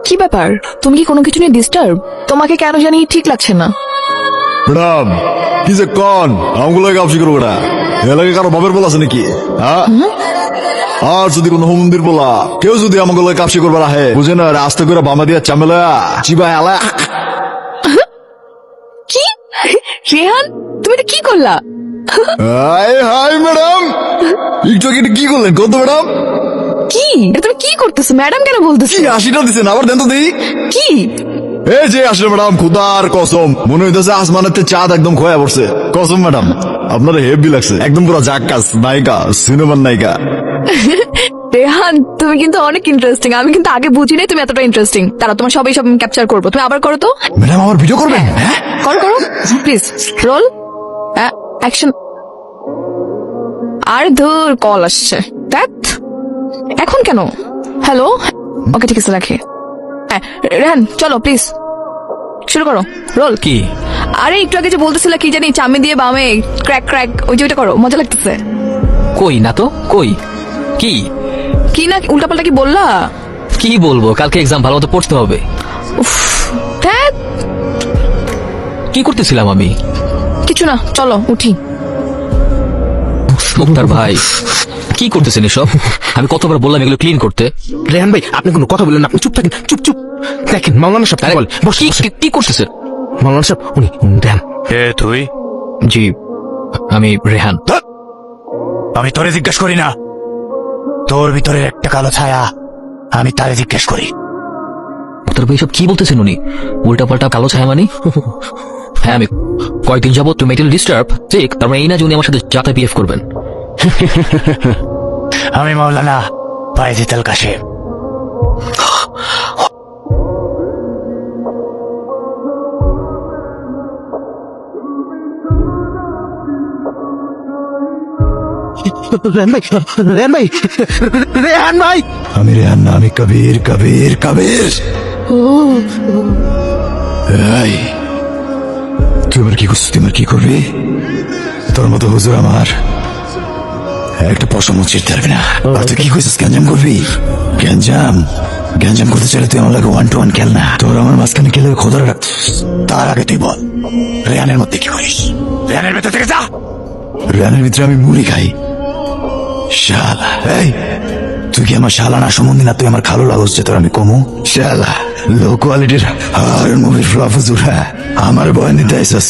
কি ব্যাপার, তুমি কি কোনো কিছু নিয়ে ডিস্টার্ব? তোমাকে কেন জানি ঠিক লাগছে না। ম্যাডাম কি যে কন আমগুলো কাপসি করবো না এলাকায় কারো বাপের বলা আছে নাকি? হ্যাঁ, আর যদি কোনো মন্দির বলা কেউ যদি আমাকে কাপসি করবার আহে বুঝে না রাস্তা করে বামা দিয়া চামেলা চিবা এলা। কি রেহান, তুমি এটা কি করলা? হাই হাই ম্যাডাম, একটু আগে এটা কি করলেন কত ম্যাডাম? কি এটা তুমি কি করতেছো? ম্যাডাম কেন বলতেছো? কি হাসিটা দিচ্ছেন আবার দেন তো দিই। কি এই যে আসলে ম্যাডাম খুদার কসম মনে হইতেছে আসমানের চাঁদ একদম খোয়া পড়ছে। কসম ম্যাডাম আপনার হেভি লাগছে, একদম পুরো জাক্কাস নায়িকা, সিনেমার নায়িকা। রেহান, তুমি কিন্তু অনেক ইন্টারেস্টিং। আমি কিন্তু আগে বুঝি নাই তুমি এতটা ইন্টারেস্টিং। তারা তোমার সবাই সব ক্যাপচার করবো। তুমি আবার করো তো। ম্যাডাম আমার ভিডিও করবেন? হ্যাঁ করো করো প্লিজ। Roll action. আর ধুর, কল আসছে। দ্যাট এখন কেন? হ্যালো, ওকে ঠিক আছে রাখি। হ্যাঁ রেহান চলো প্লিজ শুরু করো। রোল। কি? আরে একটু আগে যে বলতেছিল কি জানি চামে দিয়ে বামে ক্র্যাক ক্র্যাক, ওই যে ওইটা করো, মজা লাগতেছে। কই না তো, কই কি কি না উল্টাপাল্টা কি বললা? কি বলবো, কালকে এক্সাম ভালো মতো পড়তে হবে। ধ্যাৎ, কি করতেছিলাম আমি? কিছু না, চলো উঠি। মুক্তার ভাই কি করতেছেন এসব? আমি কতবার বললাম এগুলো ক্লিন করতে। রেহান ভাই আপনি কোনো কথা বললেন না, আপনি চুপ থাকেন, চুপ চুপ। দেখেন মাওলানা সাহেব আরে, বল, বসে কি করতেছেন? মাওলানা সাহেব উনি রেহান। তুই? জি আমি রেহান। আমি তোরে জিজ্ঞেস করি না, তোর ভিতরের একটা কালো ছায়া আমি তারে জিজ্ঞেস করি। মুক্তার ভাই সব কি বলতেছেন উনি? উল্টা পাল্টা কালো ছায়া মানে? হ্যাঁ আমি কয়েকদিন যাবো তুমি মেন্টাল ডিস্টার্ব ঠিক, তার মানে এই না যে উনি আমার সাথে যাতে বিহেভ করবেন। আমি মাওলানা বাইজিতুল কাশেম। রেহান ভাই, রেহান ভাই, রেহান ভাই। আমি রেহান না, আমি কবির কবির কবির। এই তুই আমার কি করছিস? তুই আমার কি করবি? তোর মতো হুজুর আমার একটা পশম ছিঁড়তে পারবি না। আর তুই কি করছিস? গ্যাঞ্জাম করবি? গ্যাঞ্জাম গ্যাঞ্জাম করতে চাইলে তুই আমার লাগে 1 to 1 খেল না। তোর আমার মাঝখানে খেলে খোদার রাখছিস। তার আগে তুই বল রেহানের মধ্যে কি করিস? রেহানের ভেতর থেকে যা। রেহানের ভিতরে আমি মুড়ি খাই। শালা এই তুই কি আমার শালা না সম্বন্ধী না? তুই আমার খালো লাগছ যে তোর আমি কমু? শালা লো কোয়ালিটির আর মুভির ফ্লপ হুজুর। হ্যাঁ আমার বয়ান নিতে আইসস।